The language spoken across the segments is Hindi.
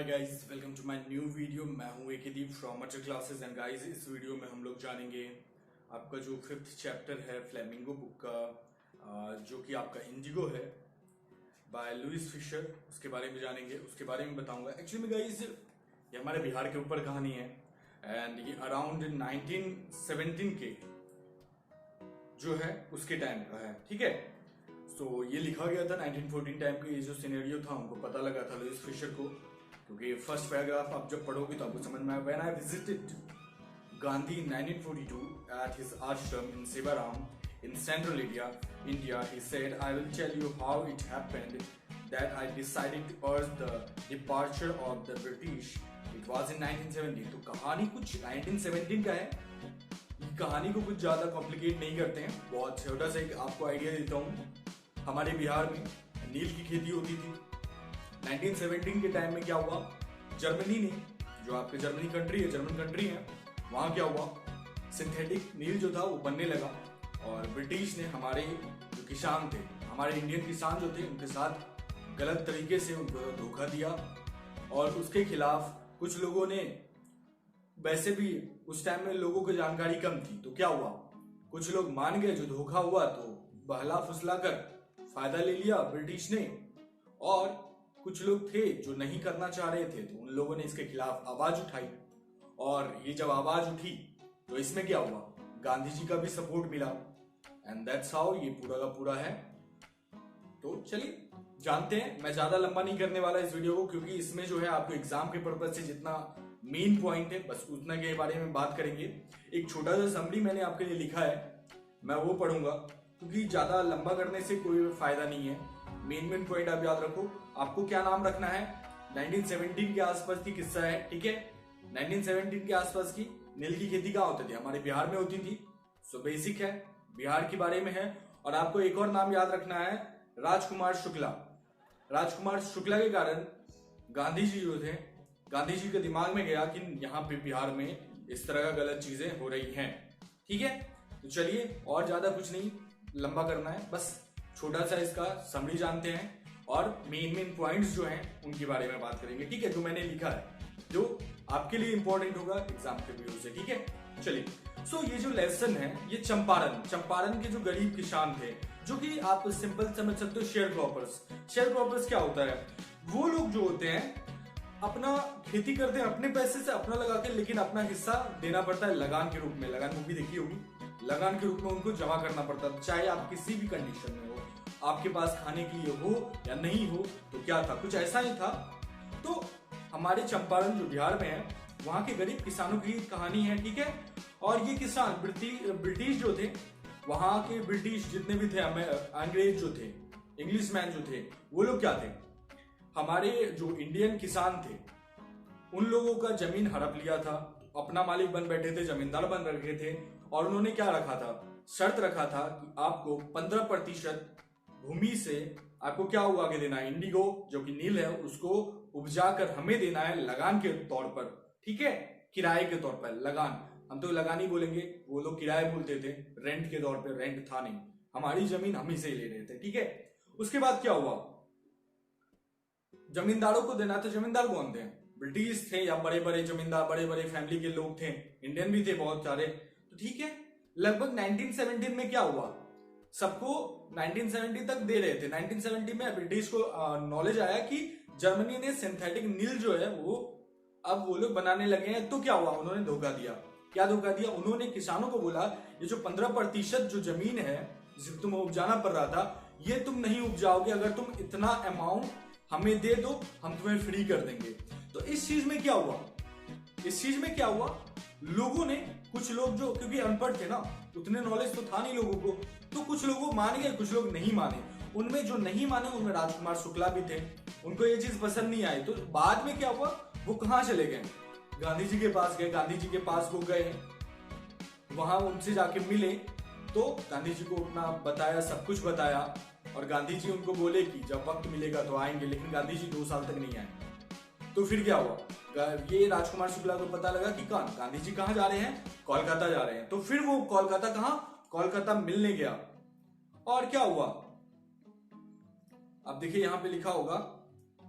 Hi guys, welcome to my new video. मैं हूं एकेदीप फ्रॉम मटर क्लासेस एंड गाइस, इस वीडियो में हम लोग जानेंगे आपका जो 5th चैप्टर है फ्लेमिंगो बुक का, जो कि आपका इंडिगो है बाय लुइस फिशर, उसके बारे में जानेंगे, उसके बारे में बताऊंगा। एक्चुअली में गाइस, ये हमारे बिहार के ऊपर कहानी है एंड ये अराउंड 1917 के जो है उसके टाइम का है, ठीक है। तो ये लिखा गया था 1914 टाइम के। ये जो सिनेरियो था उनको पता लगा था लुइस फिशर को, क्योंकि फर्स्ट पैराग्राफ आप जब पढ़ोगे तो आपको समझ में आया। When I visited Gandhi in 1942 at his ashram in Sivaram in central India, he said, I will tell you how it happened that I decided to urge the departure of the British. It was in 1917. तो कहानी कुछ 1917 का है। कहानी को कुछ ज्यादा कॉम्प्लिकेट नहीं करते हैं, बहुत छोटा सा एक आपको आइडिया देता हूँ। हमारे बिहार में नील की खेती होती थी। 1917 के टाइम में क्या हुआ, जर्मनी ने, जो आपके जर्मनी कंट्री है, जर्मन कंट्री है, वहां क्या हुआ, सिंथेटिक नील जो था वो बनने लगा और ब्रिटिश ने हमारे जो किसान थे, हमारे इंडियन किसान जो थे, उनके साथ गलत तरीके से उनको धोखा दिया और उसके खिलाफ कुछ लोगों ने, वैसे भी उस टाइम में लोगों को जानकारी कम थी, तो क्या हुआ, कुछ लोग मान गए, जो धोखा हुआ तो बहला फुसला कर फायदा ले लिया ब्रिटिश ने, और कुछ लोग थे जो नहीं करना चाह रहे थे, तो उन लोगों ने इसके खिलाफ आवाज उठाई। और ये जब आवाज उठी तो इसमें क्या हुआ, गांधी जी का भी सपोर्ट मिला एंड दैट्स हाउ ये पूरा का पूरा है। तो चलिए जानते हैं। मैं ज्यादा लंबा नहीं करने वाला इस वीडियो को, क्योंकि इसमें जो है आपको एग्जाम के पर्पज से जितना मेन पॉइंट है बस उतना के बारे में बात करेंगे। एक छोटा सा समरी मैंने आपके लिए लिखा है, मैं वो पढ़ूंगा, क्योंकि ज्यादा लंबा करने से कोई फायदा नहीं है। मेन पॉइंट आप याद रखो। आपको क्या नाम रखना है, 1917 के आसपास की किस्सा है, ठीक है। 1917 के आसपास की नील की खेती कहाँ होती थी, हमारे बिहार में होती थी। सो बेसिक है, बिहार के बारे में है। और आपको एक और नाम याद रखना है, राजकुमार शुक्ला। राजकुमार शुक्ला के कारण गांधी जी जो थे, गांधी जी के दिमाग में गया कि यहाँ पे बिहार में इस तरह का गलत चीजें हो रही हैं, ठीक है। तो चलिए, और ज्यादा कुछ नहीं लंबा करना है, बस छोटा सा इसका समरी जानते हैं और मेन पॉइंट्स जो हैं उनके बारे में बात करेंगे, ठीक है। जो मैंने लिखा है, जो आपके लिए इंपॉर्टेंट होगा एग्जाम के व्यू से, ठीक है। चलिए, सो ये जो लेसन है, ये चंपारण के जो गरीब किसान थे, जो कि आप सिंपल समझ सकते हो, शेयर क्रॉपर्स क्या होता है, वो लोग जो होते हैं अपना खेती करते हैं अपने पैसे से, अपना लगा के, लेकिन अपना हिस्सा देना पड़ता है लगान के रूप में। लगान मूवी देखी होगी, लगान के रूप में उनको जमा करना पड़ता है। चाहे आप किसी भी कंडीशन में हो, आपके पास खाने के लिए हो या नहीं हो, तो क्या था, कुछ ऐसा ही था। तो हमारे चंपारण जो बिहार में है, वहां के गरीब किसानों की कहानी है, ठीक है। और ये किसान ब्रिटिश जो थे, वहां के ब्रिटिश जितने भी थे, अंग्रेज जो थे, इंग्लिश मैन जो थे, वो लोग क्या थे, हमारे जो इंडियन किसान थे, उन लोगों का जमीन हड़प लिया था, अपना मालिक बन बैठे थे, जमींदार बन रखे थे। और उन्होंने क्या रखा था, शर्त रखा था कि आपको 15% भूमि से आपको क्या उगा के देना है, इंडिगो जो कि नील है, उसको उपजा कर हमें देना है लगान के तौर पर, ठीक है, किराए के तौर पर। लगान, हम तो लगान ही बोलेंगे, वो लोग किराए बोलते थे, रेंट के तौर पर, रेंट था नहीं, हमारी जमीन हम ही से ले रहे थे, ठीक है। उसके बाद क्या हुआ, जमींदारों को देना था। जमींदार कौन थे, ब्रिटिश थे या बड़े बड़े जमींदार, बड़े बड़े फैमिली के लोग थे, इंडियन भी थे बहुत सारे, तो ठीक है। लगभग 1917 में क्या हुआ, सबको 1970 तक दे रहे थे। 1970 में ब्रिटिश को नॉलेज आया कि जर्मनी ने सिंथेटिक नील जो है वो अब वो लोग बनाने लगे हैं, तो क्या हुआ, उन्होंने धोखा दिया। क्या धोखा दिया, उन्होंने किसानों को बोला, ये जो 15% जो जमीन है जिसे तुम्हें उपजाना पड़ रहा था, ये तुम नहीं उपजाओगे, अगर तुम इतना अमाउंट हमें दे दो, हम तुम्हें फ्री कर देंगे। तो इस चीज में क्या हुआ, लोगों ने, कुछ लोग जो, क्योंकि अनपढ़ थे ना, उतने नॉलेज तो था नहीं लोगों को, तो कुछ लोगों मान गए, कुछ लोग नहीं माने। उनमें जो नहीं माने, उनमें राजकुमार शुक्ला भी थे, उनको ये चीज पसंद नहीं आई। तो बाद में क्या हुआ, वो कहां चले गए, गांधी जी के पास गए। गांधी जी के पास वो गए, वहां उनसे जाके मिले, तो गांधी जी को अपना बताया, सब कुछ बताया, और गांधी जी उनको बोले कि जब वक्त मिलेगा तो आएंगे, लेकिन गांधी जी 2 साल तक नहीं आए। तो फिर क्या हुआ, ये राजकुमार शुक्ला को पता लगा कि गांधी जी कहां जा रहे हैं, कोलकाता जा रहे हैं। तो फिर वो कोलकाता मिलने गया। और क्या हुआ, अब देखिए यहां पे लिखा होगा,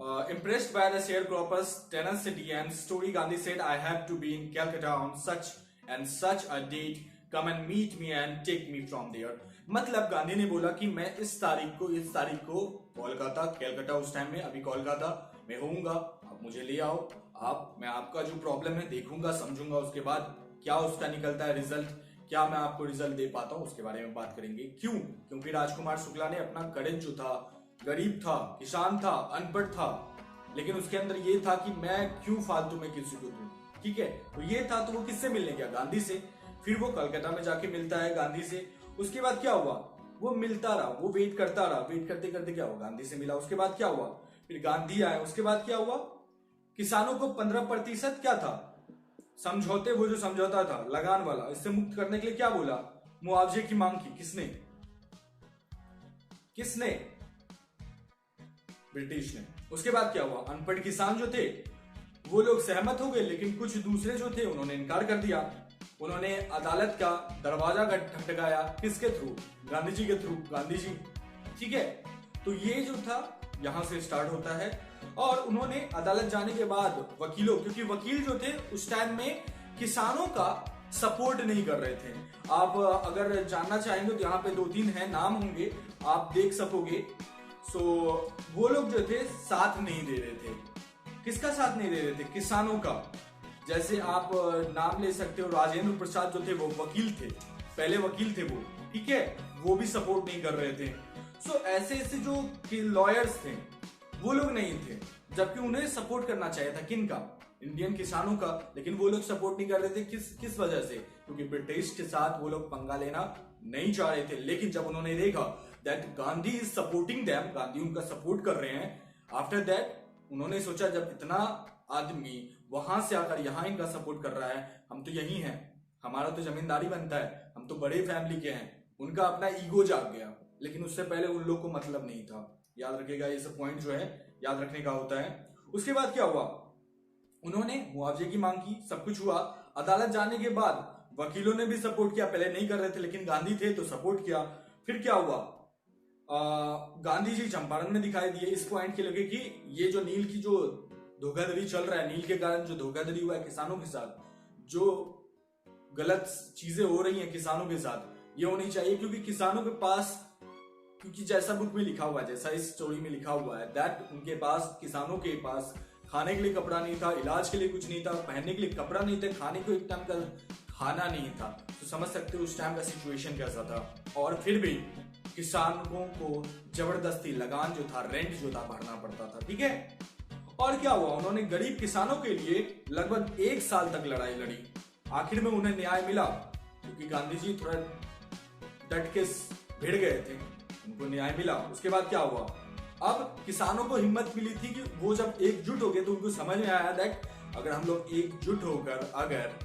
Impressed by the sharecropper's tenacity and story, Gandhi said, I have to be in Calcutta on such and such a date. Come and meet me and take me from there. मतलब गांधी ने बोला कि मैं इस तारीख को कोलकाता, कैलकाटा उस टाइम में, अभी कोलकाता में होऊंगा, आप मुझे ले आओ, मैं आपका जो प्रॉब्लम है देखूंगा, समझूंगा, उसके बाद क्या उसका निकलता है रिजल्ट, क्या मैं आपको रिजल्ट दे पाता हूं, उसके बारे में बात करेंगे। क्यों? क्योंकि राजकुमार शुक्ला ने अपना करेज जो था, गरीब था, किसान था, अनपढ़ था, लेकिन उसके अंदर ये था कि मैं क्यों फालतू में किसी को दूं, ठीक है, तो ये था। तो वो किससे मिलने गया? गांधी से। फिर वो कलकत्ता में जाके मिलता है गांधी से। उसके बाद क्या हुआ? वो मिलता रहा, वो वेट करता रहा, वेट करते करते क्या हुआ, गांधी से मिला। उसके बाद क्या हुआ? फिर गांधी आए। उसके बाद क्या हुआ? किसानों को 15% क्या था समझौते, वो जो समझौता था लगान वाला, इससे मुक्त करने के लिए क्या बोला? मुआवजे की मांग की। किसने? ब्रिटिश ने। उसके बाद क्या हुआ? अनपढ़ किसान जो थे वो लोग सहमत हो गए, लेकिन कुछ दूसरे जो थे उन्होंने इनकार कर दिया। उन्होंने अदालत का दरवाजा खटखटाया। किसके थ्रू? गांधी जी के थ्रू। गांधी जी, ठीक है। तो ये जो था यहां से स्टार्ट होता है। और उन्होंने अदालत जाने के बाद वकीलों, क्योंकि वकील जो थे उस टाइम में किसानों का सपोर्ट नहीं कर रहे थे। आप अगर जानना चाहेंगे तो यहाँ पे 2-3 है, नाम होंगे, आप देख सकोगे। सो वो लोग जो थे साथ नहीं दे रहे थे। किसका साथ नहीं दे रहे थे? किसानों का। जैसे आप नाम ले सकते हो, राजेंद्र प्रसाद जो थे वो वकील थे, पहले वकील थे वो, ठीक है, वो भी सपोर्ट नहीं कर रहे थे। सो ऐसे ऐसे जो लॉयर्स थे वो लोग नहीं थे, जबकि उन्हें सपोर्ट करना चाहिए था। किनका? इंडियन किसानों का। लेकिन वो लोग सपोर्ट नहीं कर रहे थे। किस वजह से? क्योंकि ब्रिटिश के साथ वो लोग पंगा लेना नहीं चाह रहे थे। लेकिन जब उन्होंने देखा that Gandhi is supporting them, Gandhi उनका सपोर्ट कर रहे हैं, आफ्टर दैट उन्होंने सोचा जब इतना आदमी वहां से आकर यहाँ इनका सपोर्ट कर रहा है, हम तो यही हैं, हमारा तो जमींदारी बनता है, हम तो बड़े फैमिली के हैं। उनका अपना ईगो जाग गया। लेकिन उससे पहले उन लोग को मतलब नहीं था। याद रखिएगा, ये सब पॉइंट जो है याद रखने का होता है। उसके बाद क्या हुआ? उन्होंने मुआवजे की मांग की, सब कुछ हुआ। अदालत जाने के बाद वकीलों ने भी सपोर्ट किया, पहले नहीं कर रहे थे, लेकिन गांधी थे तो सपोर्ट किया। फिर क्या हुआ? गांधी जी चंपारण में दिखाई दिए। इस पॉइंट के लगे कि ये जो नील की जो धोखाधड़ी चल रहा है, नील के कारण जो धोखाधड़ी हुआ है किसानों के साथ, जो गलत चीजें हो रही हैं किसानों के साथ, ये होनी चाहिए। क्योंकि किसानों के पास, क्योंकि जैसा बुक में लिखा हुआ है, जैसा इस स्टोरी में लिखा हुआ है, दैट उनके पास, किसानों के पास खाने के लिए कपड़ा नहीं था, इलाज के लिए कुछ नहीं था, पहनने के लिए कपड़ा नहीं था, खाने को एक टाइम का खाना नहीं था। तो समझ सकते हो उस टाइम का सिचुएशन कैसा था। और फिर भी किसानों को जबरदस्ती लगान जो था, रेंट जो था, भरना पड़ता था, ठीक है। और क्या हुआ? उन्होंने गरीब किसानों के लिए लगभग 1 साल तक लड़ाई लड़ी। आखिर में उन्हें न्याय मिला, क्योंकि गांधी जी थोड़ा डट के भिड़ गए थे, उनको न्याय मिला। उसके बाद क्या हुआ? अब किसानों को हिम्मत मिली थी कि वो जब एकजुट हो गए तो उनको समझ में आया दैट अगर हम लोग एकजुट होकर अगर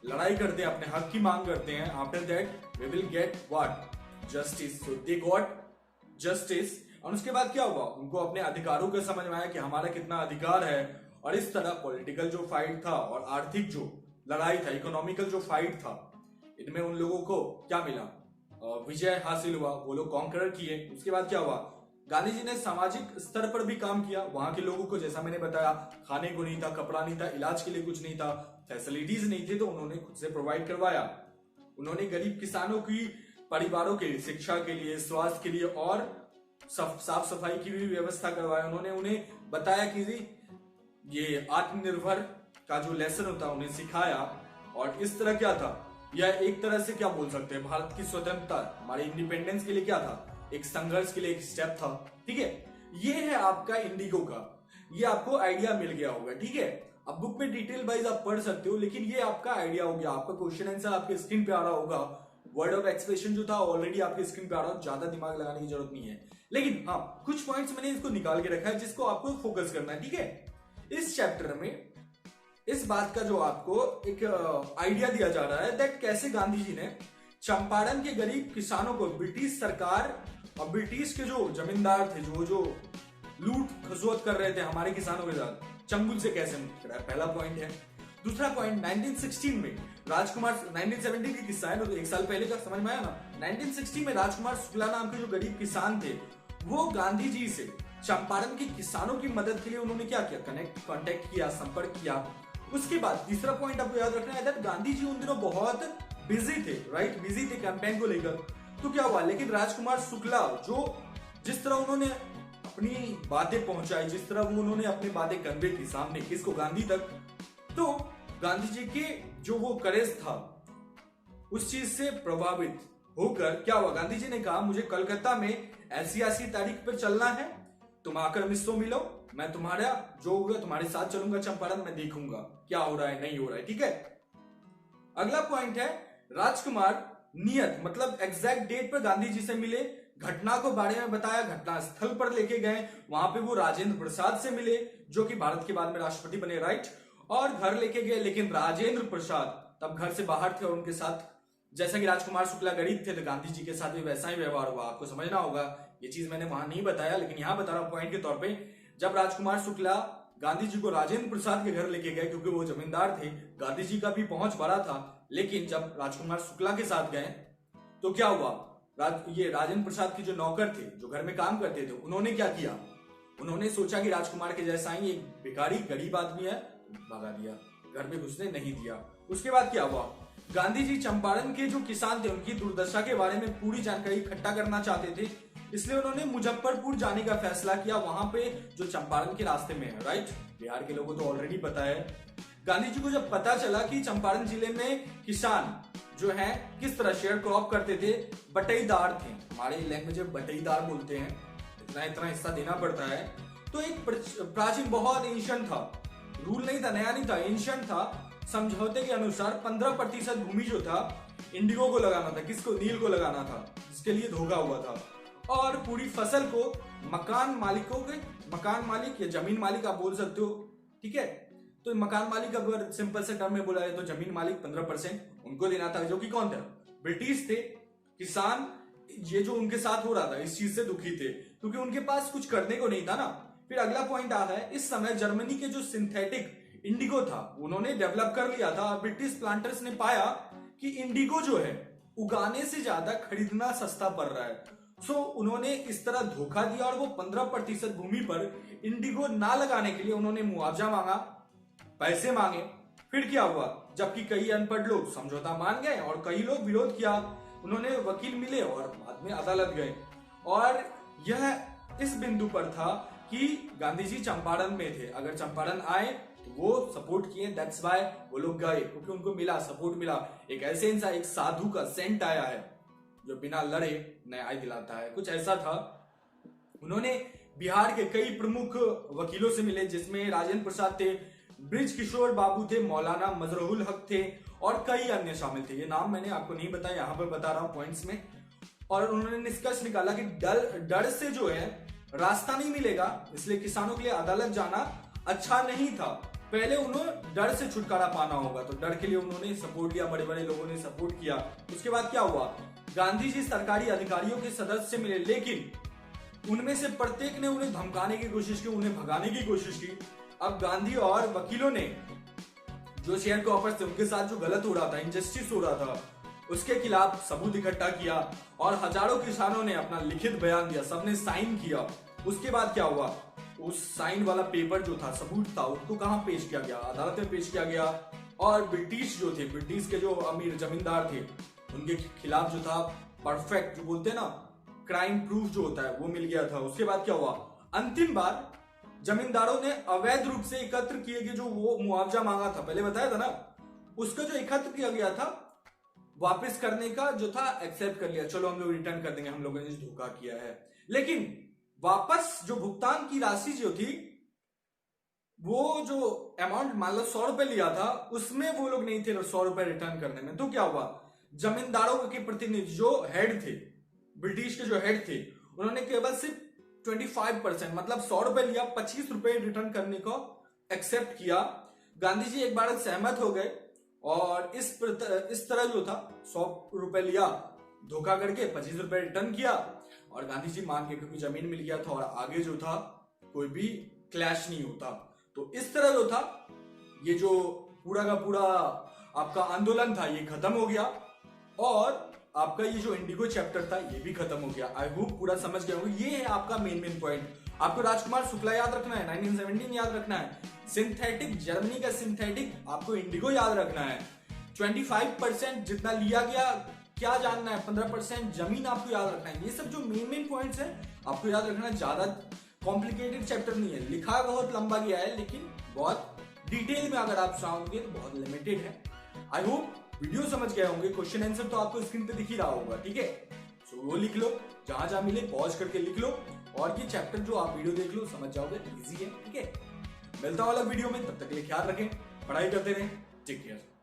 लड़ाई करते हैं, अपने हक की मांग करते हैं, after that we will get what? Justice. So they got justice. और उसके बाद क्या हुआ? उनको अपने अधिकारों का समझ में आया कि हमारा कितना अधिकार है। और इस तरह पॉलिटिकल जो फाइट था और आर्थिक जो लड़ाई था, इकोनॉमिकल जो फाइट था, इनमें उन लोगों को क्या मिला? विजय हासिल हुआ। वो लोग कॉन्करर किए। उसके बाद क्या हुआ? गांधी जी ने सामाजिक स्तर पर भी काम किया। वहां के लोगों को, जैसा मैंने बताया, खाने को नहीं था, कपड़ा नहीं था, इलाज के लिए कुछ नहीं था, फैसिलिटीज नहीं थी, तो उन्होंने खुद से प्रोवाइड करवाया। उन्होंने गरीब किसानों की परिवारों के लिए शिक्षा के लिए, स्वास्थ्य के लिए और साफ सफाई की भी व्यवस्था करवाया। उन्होंने उन्हें बताया कि ये आत्मनिर्भर का जो लेसन होता है उन्हें सिखाया। और इस तरह क्या था? यह एक तरह से क्या बोल सकते हैं, भारत की स्वतंत्रता, हमारे इंडिपेंडेंस के लिए क्या था? एक संघर्ष के लिए एक स्टेप था, ठीक है। ये है आपका इंडिगो का, ये आपको आइडिया मिल गया होगा, ठीक है। अब बुक में डिटेल वाइज आप पढ़ सकते हो, लेकिन ये आपका आइडिया हो गया। आपका क्वेश्चन आंसर आपके स्क्रीन पे आ रहा होगा। वर्ड ऑफ एक्सप्रेशन जो था ऑलरेडी आपके स्क्रीन पे आ रहा है, ज्यादा दिमाग लगाने की जरूरत नहीं है। लेकिन हाँ, कुछ पॉइंट्स मैंने इसको निकाल के रखा है जिसको आपको फोकस करना है, ठीक है। इस चैप्टर में इस बात का जो आपको एक आइडिया दिया जा रहा है दैट कैसे गांधी जी ने चंपारण के गरीब किसानों को ब्रिटिश सरकार और ब्रिटिश के जो जमींदार थे, जो लूट खसोट कर रहे थे हमारे किसानों के साथ, चंगुल से कैसे मुक्त कराया, पहला पॉइंट है। दूसरा पॉइंट, 1916 में राजकुमार, 1917 की किस्सा है, तो एक साल पहले का, समझ में आया ना। 1960 में राजकुमार शुक्ला नाम के जो गरीब किसान थे, वो गांधी जी से चंपारण के किसानों की मदद के लिए उन्होंने क्या किया, कांटेक्ट किया, संपर्क किया। उसके बाद तीसरा पॉइंट आपको याद रखना है दैट गांधी जी उन दिनों बहुत बिजी थे, राइट, बिजी थे कैंपेन को लेकर। तो क्या हुआ, लेकिन राजकुमार शुक्ला जो जिस तरह उन्होंने अपनी बातें पहुंचाई, जिस तरह वो उन्होंने अपनी बातें कन्वे की सामने किसको, गांधी तक, तो गांधी जी के जो वो करेज था उस चीज से प्रभावित होकर क्या हुआ, गांधी जी ने कहा मुझे कलकत्ता में ऐसी ऐसी तारीख पर चलना है, तुम आकर मुझसे मिलो, मैं तुम्हारा जो होगा तुम्हारे साथ चलूंगा चंपारण, मैं देखूंगा क्या हो रहा है नहीं हो रहा है, ठीक है। अगला पॉइंट है राजकुमार नियत मतलब एग्जैक्ट डेट पर गांधी जी से मिले, घटना को बारे में बताया, घटना स्थल पर लेके गए, वहां पे वो राजेंद्र प्रसाद से मिले जो कि भारत के बाद में राष्ट्रपति बने, राइट, और घर लेके गए। लेकिन राजेंद्र प्रसाद तब घर से बाहर थे और उनके साथ जैसा कि राजकुमार शुक्ला गरीब थे तो गांधी जी के साथ भी वैसा ही व्यवहार हुआ। आपको समझना होगा, ये चीज मैंने वहां नहीं बताया लेकिन यहां बता रहा हूं पॉइंट के तौर पे। जब राजकुमार शुक्ला गांधी जी को राजेंद्र प्रसाद के घर लेके गए क्योंकि वो जमींदार थे, गांधी जी का भी पहुंच बड़ा था, लेकिन जब राजकुमार शुक्ला के साथ गए तो क्या हुआ, ये राजेंद्र प्रसाद के जो नौकर थे जो घर में काम करते थे उन्होंने क्या किया, उन्होंने सोचा कि राजकुमार के जैसा ही एक भिखारी गरीब आदमी है, भगा दिया, घर में घुसने नहीं दिया। उसके बाद क्या हुआ, गांधी जी चंपारण के जो किसान थे उनकी दुर्दशा के बारे में पूरी जानकारी इकट्ठा करना चाहते थे, इसलिए उन्होंने मुजफ्फरपुर जाने का फैसला किया, वहां पे जो चंपारण के रास्ते में है, राइट, बिहार के लोगों को तो ऑलरेडी पता है। गांधी जी को जब पता चला कि चंपारण जिले में किसान जो है किस तरह शेयर क्रॉप करते थे, बटाईदार थे, हमारे लैंग्वेज में बटाईदार बोलते हैं, इतना इतना हिस्सा देना पड़ता है। तो एक प्राचीन बहुत एंशिएंट था, रूल नहीं था, नया नहीं था, एंशिएंट था। समझौते के अनुसार 15% भूमि जो था इंडिगो को लगाना था, किसको, नील को लगाना था, जिसके लिए धोखा हुआ था, और पूरी फसल को मकान मालिकों के, मकान मालिक या जमीन मालिक आप बोल सकते हो, ठीक है। तो मकान मालिक अगर सिंपल से टर्म में बोला जाए तो जमीन मालिक 15% उनको देना था, जो कि कौन था, ब्रिटिश थे। किसान ये जो उनके साथ हो रहा था इस चीज से दुखी थे क्योंकि उनके पास कुछ करने को नहीं था ना। फिर अगला पॉइंट आता है, इस समय जर्मनी के जो सिंथेटिक इंडिगो था उन्होंने डेवलप कर लिया था और ब्रिटिश प्लांटर्स ने पाया कि इंडिगो जो है उगाने से ज्यादा खरीदना सस्ता पड़ रहा है। सो उन्होंने इस तरह धोखा दिया और वो 15% भूमि पर इंडिगो ना लगाने के लिए उन्होंने मुआवजा मांगा, पैसे मांगे। फिर क्या हुआ, जबकि कई अनपढ़ लोग समझौता मान गए और कई लोग विरोध किया, उन्होंने वकील मिले और बाद में अदालत गए। और यह इस बिंदु पर था कि गांधी जी चंपारण में थे, अगर चंपारण आए तो वो सपोर्ट किए, दैट्स व्हाई वो लोग गए, क्योंकि उनको मिला, सपोर्ट मिला। एक ऐसे इंसान, एक साधु का सेंट आया है जो बिना लड़े न्याय दिलाता है, कुछ ऐसा था। उन्होंने बिहार के कई प्रमुख वकीलों से मिले जिसमें राजेंद्र प्रसाद थे, ब्रिज किशोर बाबू थे, मौलाना मजरूल हक थे और कई अन्य शामिल थे। ये नाम मैंने आपको नहीं बताया, यहां पर बता रहा हूं पॉइंट्स में। और उन्होंने निष्कर्ष निकाला कि डर से जो है रास्ता नहीं मिलेगा, इसलिए किसानों के लिए अदालत जाना अच्छा नहीं था। पहले उन्हें डर से छुटकारा पाना होगा, तो डर के लिए उन्होंने सपोर्ट लिया, बड़े बड़े लोगों ने सपोर्ट किया। उसके बाद क्या हुआ, गांधी जी सरकारी अधिकारियों के सदस्य से मिले, लेकिन उनमें से प्रत्येक ने उन्हें धमकाने की कोशिश की, उन्हें भगाने की कोशिश की। अब गांधी और वकीलों ने जो शेयर क्रॉपर्स थे उनके साथ जो गलत हो रहा था, इनजस्टिस हो रहा था, उसके खिलाफ सबूत इकट्ठा किया और हजारों किसानों ने अपना लिखित बयान दिया, सबने साइन किया। उसके बाद क्या हुआ, उस साइन वाला पेपर जो था, सबूत था, उसको कहां पेश किया गया, अदालत में पेश किया गया। और ब्रिटिश जो थे, ब्रिटिश के जो अमीर जमींदार थे, उनके खिलाफ जो था परफेक्ट, जो बोलते हैं ना क्राइम प्रूफ जो होता है, वो मिल गया था। उसके बाद क्या हुआ, अंतिम बार जमींदारों ने अवैध रूप से एकत्र किए गए जो वो मुआवजा मांगा था, पहले बताया था ना, उसका जो एकत्र किया गया था वापस करने का जो था एक्सेप्ट कर लिया, चलो हम लोग रिटर्न कर देंगे, हम लोगों ने धोखा किया है। लेकिन वापस जो भुगतान की राशि जो थी, वो जो अमाउंट मान लो 100 रुपए लिया था, उसमें वो लोग नहीं थे 100 रुपए रिटर्न करने में। तो क्या हुआ, जमींदारों के प्रतिनिधि जो हेड थे, ब्रिटिश के जो हेड थे, उन्होंने केवल सिर्फ 25% मतलब 100 रुपए लिया, 25 रुपए रिटर्न करने को एक्सेप्ट किया। गांधी जी एक बार सहमत हो गए और इस तरह जो था 100 रुपए लिया, धोखा करके 25 रुपए रिटर्न किया और गांधी जी मान गए क्योंकि जमीन मिल गया था और आगे जो था कोई भी क्लैश नहीं होता। तो इस तरह जो था, ये जो पूरा का पूरा आपका आंदोलन था ये खत्म हो गया और आपका ये जो इंडिगो चैप्टर था ये भी खत्म हो गया। आई होप पूरा समझ गए होंगे। ये है आपका मेन पॉइंट। आपको राजकुमार शुक्ला याद रखना है, 1917 याद रखना है, सिंथेटिक जर्मनी का सिंथेटिक आपको इंडिगो याद रखना है, 25% जितना लिया गया क्या जानना है, 15% जमीन आपको याद रखना है। ये सब जो मेन पॉइंट्स है आपको याद रखना है। ज्यादा कॉम्प्लिकेटेड चैप्टर नहीं है, लिखा बहुत लंबा गया है लेकिन बहुत डिटेल में अगर आप चाहोगे तो बहुत लिमिटेड है। आई होप वीडियो समझ गए होंगे। क्वेश्चन आंसर तो आपको स्क्रीन पे दिख ही रहा होगा, ठीक है। सो वो लिख लो, जहां जहां मिले पॉज करके लिख लो, और ये चैप्टर जो आप वीडियो देख लो समझ जाओगे, इजी है, ठीक है। मिलता वाला वीडियो में, तब तक के लिए ख्याल रखें, पढ़ाई करते रहें, टेक केयर।